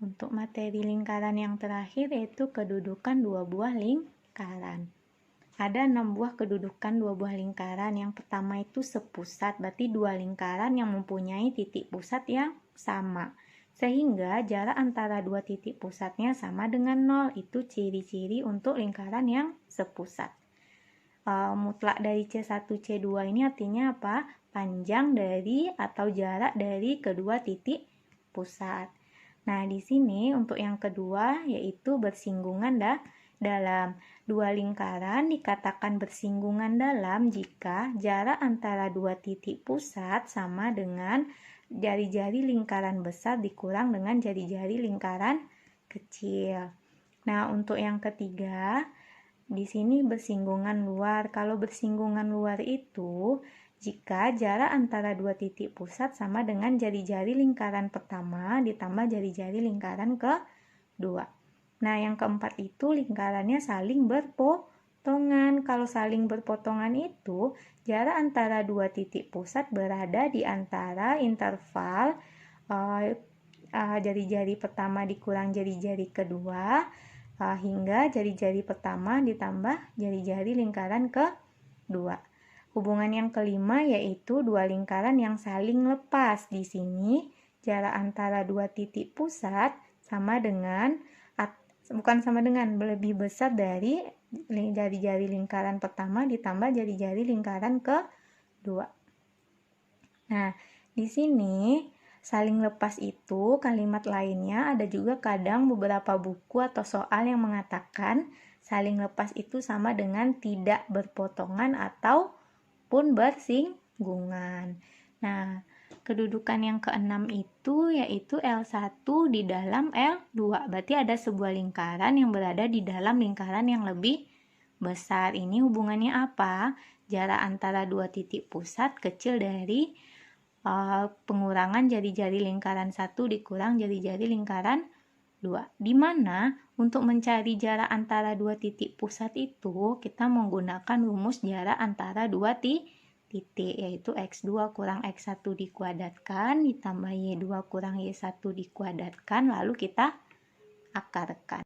Untuk materi lingkaran yang terakhir yaitu kedudukan dua buah lingkaran. Ada 6 buah kedudukan dua buah lingkaran. Yang pertama itu sepusat, berarti dua lingkaran yang mempunyai titik pusat yang sama. Sehingga jarak antara dua titik pusatnya sama dengan 0. Itu ciri-ciri untuk lingkaran yang sepusat. Mutlak dari C1, C2 ini artinya apa? Panjang dari atau jarak dari kedua titik pusat. Nah, di sini untuk yang kedua yaitu bersinggungan dalam. Dua lingkaran dikatakan bersinggungan dalam jika jarak antara dua titik pusat sama dengan jari-jari lingkaran besar dikurang dengan jari-jari lingkaran kecil. Nah, untuk yang ketiga, di sini bersinggungan luar. Kalau bersinggungan luar itu jika jarak antara dua titik pusat sama dengan jari-jari lingkaran pertama ditambah jari-jari lingkaran kedua. Nah, yang keempat itu lingkarannya saling berpotongan. Kalau saling berpotongan itu jarak antara dua titik pusat berada di antara interval jari-jari pertama dikurang jari-jari kedua hingga jari-jari pertama ditambah jari-jari lingkaran kedua. Hubungan yang kelima yaitu dua lingkaran yang saling lepas. Di sini jarak antara dua titik pusat lebih besar dari jari-jari lingkaran pertama ditambah jari-jari lingkaran kedua. Nah, di sini saling lepas itu kalimat lainnya ada juga kadang beberapa buku atau soal yang mengatakan saling lepas itu sama dengan tidak berpotongan ataupun bersinggungan. Nah, kedudukan yang keenam itu yaitu L1 di dalam L2. Berarti ada sebuah lingkaran yang berada di dalam lingkaran yang lebih besar. Ini hubungannya apa? Jarak antara dua titik pusat kecil dari pengurangan jari-jari lingkaran 1 dikurang jari-jari lingkaran 2. Di mana untuk mencari jarak antara dua titik pusat itu kita menggunakan rumus jarak antara dua titik yaitu X2 kurang X1 dikuadratkan ditambah Y2 kurang Y1 dikuadratkan lalu kita akarkan.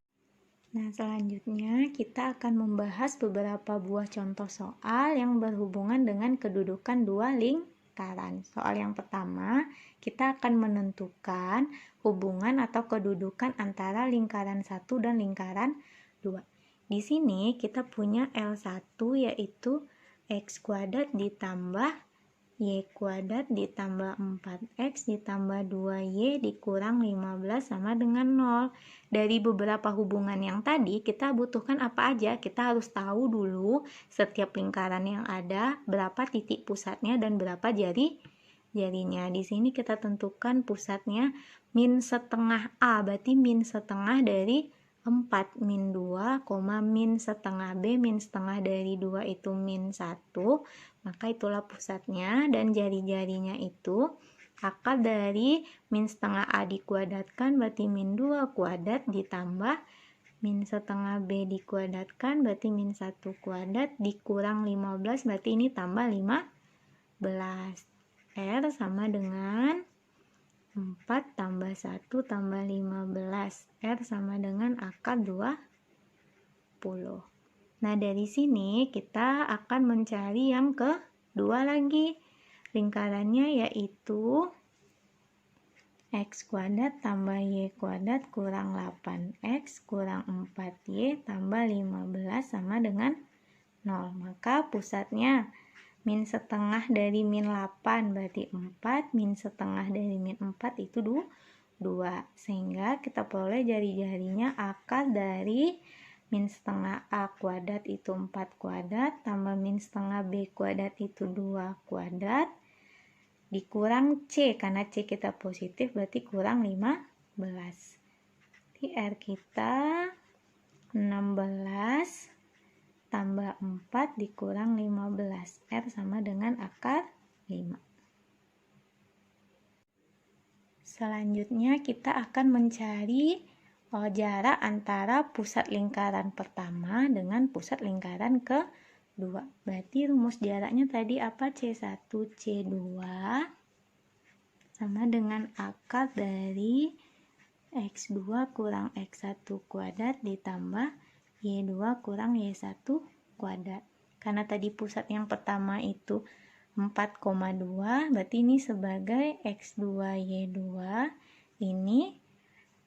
Nah, selanjutnya kita akan membahas beberapa buah contoh soal yang berhubungan dengan kedudukan dua lingkaran. Soal yang pertama, kita akan menentukan hubungan atau kedudukan antara lingkaran 1 dan lingkaran 2. Di sini kita punya L1 yaitu X kuadrat ditambah Y kuadrat ditambah 4X ditambah 2Y dikurang 15 sama dengan 0. Dari beberapa hubungan yang tadi kita butuhkan apa aja? Kita harus tahu dulu setiap lingkaran yang ada berapa titik pusatnya dan berapa jarinya. Di sini kita tentukan pusatnya min setengah A, berarti min setengah dari 4, min 2, min setengah B, min setengah dari 2 itu min 1, maka itulah pusatnya, dan jari-jarinya itu akar dari min setengah A dikuadratkan berarti min 2 kuadrat ditambah min setengah B dikuadratkan berarti min 1 kuadrat dikurang 15 berarti ini tambah 15. R sama dengan 4 tambah 1 tambah 15. R sama dengan akar 20. Nah, dari sini kita akan mencari yang kedua lagi. Lingkarannya yaitu X kuadrat tambah Y kuadrat kurang 8X kurang 4Y tambah 15 sama dengan 0. Maka pusatnya min setengah dari min 8 berarti 4, min setengah dari min 4 itu 2. Sehingga kita peroleh jari-jarinya akar dari min setengah A kuadrat itu 4 kuadrat tambah min setengah B kuadrat itu 2 kuadrat dikurang C, karena C kita positif berarti kurang 15. Di R kita 16 tambah 4 dikurang 15. R sama dengan akar 5. Selanjutnya kita akan mencari jarak antara pusat lingkaran pertama dengan pusat lingkaran kedua. Berarti rumus jaraknya tadi apa? C1, C2 sama dengan akar dari X2 kurang X1 kuadrat ditambah Y2 kurang Y1 kuadrat. Karena tadi pusat yang pertama itu 4,2, berarti ini sebagai X2 Y2, ini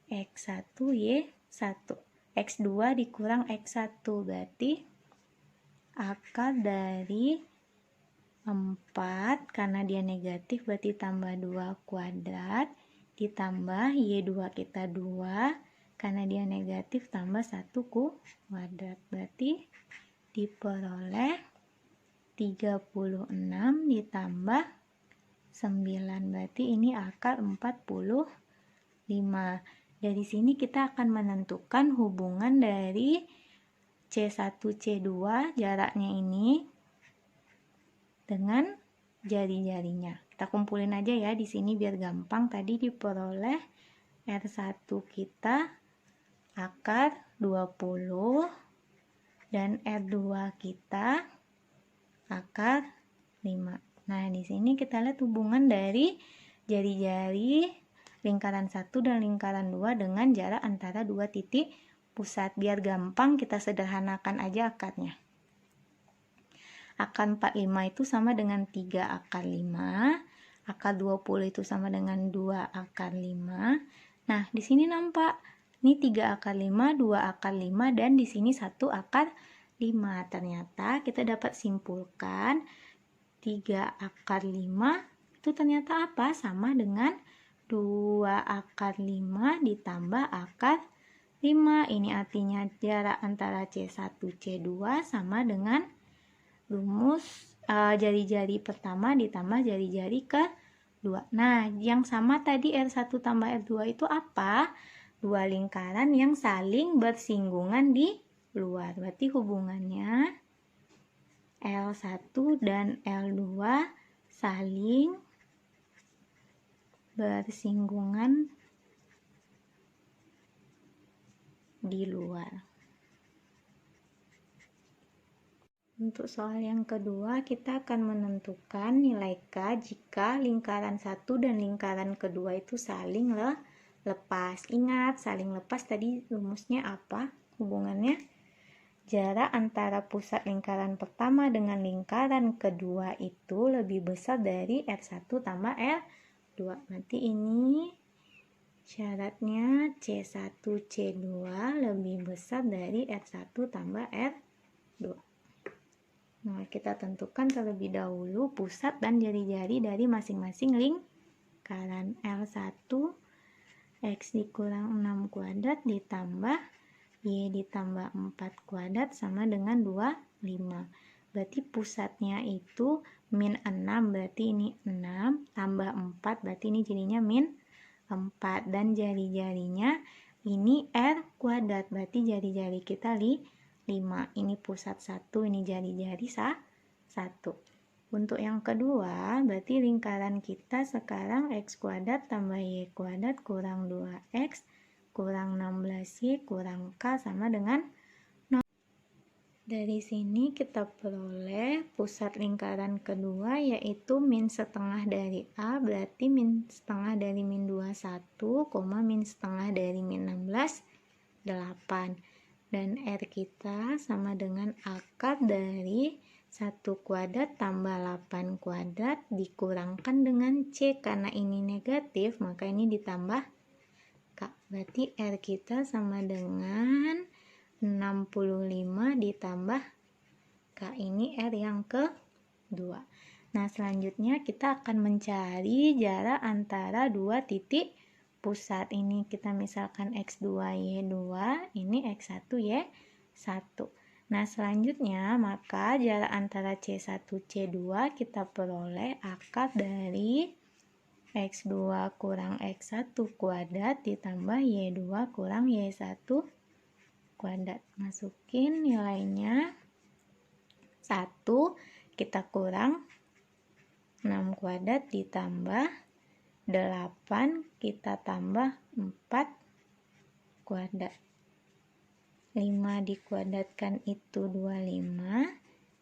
X1 Y1. X2 dikurang X1, berarti akar dari 4, karena dia negatif berarti tambah 2 kuadrat, ditambah Y2 kita 2, karena dia negatif tambah 1 kuadrat, berarti diperoleh 36 ditambah 9, berarti ini akar 45. Dari sini kita akan menentukan hubungan dari C1 C2 jaraknya ini dengan jari-jarinya. Kita kumpulin aja ya di sini biar gampang. Tadi diperoleh R1 kita akar 20 dan R2 kita akar 5. Nah, di sini kita lihat hubungan dari jari-jari lingkaran 1 dan lingkaran 2 dengan jarak antara dua titik pusat. Biar gampang kita sederhanakan aja akarnya. Akar 45 itu sama dengan 3 akar 5. Akar 20 itu sama dengan 2 akar 5. Nah, di sini nampak ini 3 akar 5, 2 akar 5, dan di sini 1 akar 5. Ternyata kita dapat simpulkan 3 akar 5 itu ternyata apa? Sama dengan 2 akar 5 ditambah akar 5. Ini artinya jarak antara C1 C2 sama dengan rumus jari-jari pertama ditambah jari-jari kedua. Nah, yang sama tadi R1 tambah R2 itu apa? Dua lingkaran yang saling bersinggungan di luar. Berarti hubungannya L1 dan L2 saling bersinggungan di luar. Untuk soal yang kedua, kita akan menentukan nilai K jika lingkaran 1 dan lingkaran kedua itu saling lepas. Ingat, saling lepas tadi rumusnya apa? Hubungannya jarak antara pusat lingkaran pertama dengan lingkaran kedua itu lebih besar dari R1 tambah R2. Nanti ini syaratnya C1 C2 lebih besar dari R1 tambah R2. Nah, kita tentukan terlebih dahulu pusat dan jari-jari dari masing-masing lingkaran. L1 X dikurang 6 kuadrat ditambah Y ditambah 4 kuadrat sama dengan 25. Berarti pusatnya itu min 6, berarti ini 6 tambah 4, berarti ini jadinya min 4. Dan jari-jarinya ini R kuadrat, berarti jari-jari kita 5. Ini pusat 1, ini jari-jari 1. Untuk yang kedua, berarti lingkaran kita sekarang X kuadrat tambah Y kuadrat kurang 2X kurang 16Y kurang K sama dengan 0. Dari sini kita peroleh pusat lingkaran kedua yaitu min setengah dari A, berarti min setengah dari min 21, min setengah dari min 16, 8. Dan R kita sama dengan akar dari 1 kuadrat tambah 8 kuadrat dikurangkan dengan C. Karena ini negatif, maka ini ditambah K. Berarti R kita sama dengan 65 ditambah K. Ini R yang kedua. Nah, selanjutnya kita akan mencari jarak antara dua titik pusat. Ini kita misalkan X2 Y2, ini X1 Y1. Nah, selanjutnya maka jarak antara C1 C2 kita peroleh akar dari X2 kurang X1 kuadrat ditambah Y2 kurang Y1 kuadrat. Masukin nilainya 1, kita kurang 6 kuadrat ditambah 8, kita tambah 4 kuadrat. 5 dikuadratkan itu 25,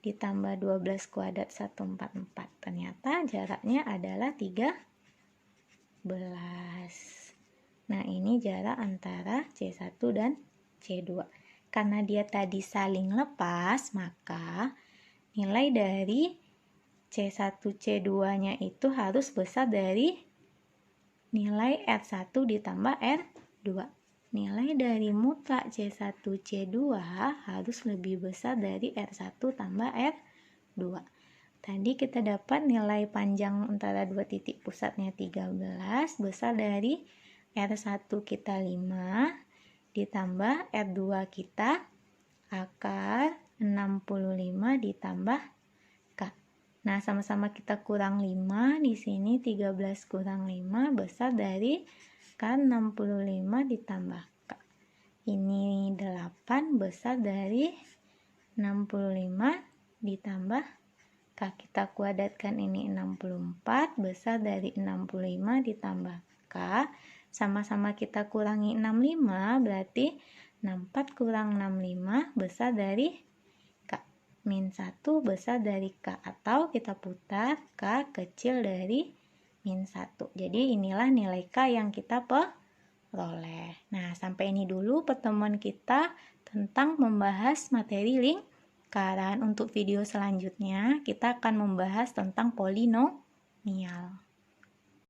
ditambah 12 kuadrat 144. Ternyata jaraknya adalah 13. Nah, ini jarak antara C1 dan C2. Karena dia tadi saling lepas, maka nilai dari C1 C2-nya itu harus besar dari nilai R1 ditambah R2. Nilai dari mutlak C1 C2 harus lebih besar dari R1 tambah R2. Tadi kita dapat nilai panjang antara dua titik pusatnya 13 besar dari R1 kita 5 ditambah R2 kita akar 65 ditambah K. Nah, sama-sama kita kurang 5. Di sini 13 kurang 5 besar dari akar 65 ditambah K. Ini 8 besar dari 65 ditambah K. Kita kuadratkan ini 64 besar dari 65 ditambah K. Sama-sama kita kurangi 65, berarti 64 kurang 65 besar dari K. Min 1 besar dari K, atau kita putar K kecil dari min 1. Jadi inilah nilai K yang kita peroleh. Nah, sampai ini dulu pertemuan kita tentang membahas materi lingkaran. Untuk video selanjutnya kita akan membahas tentang polinomial.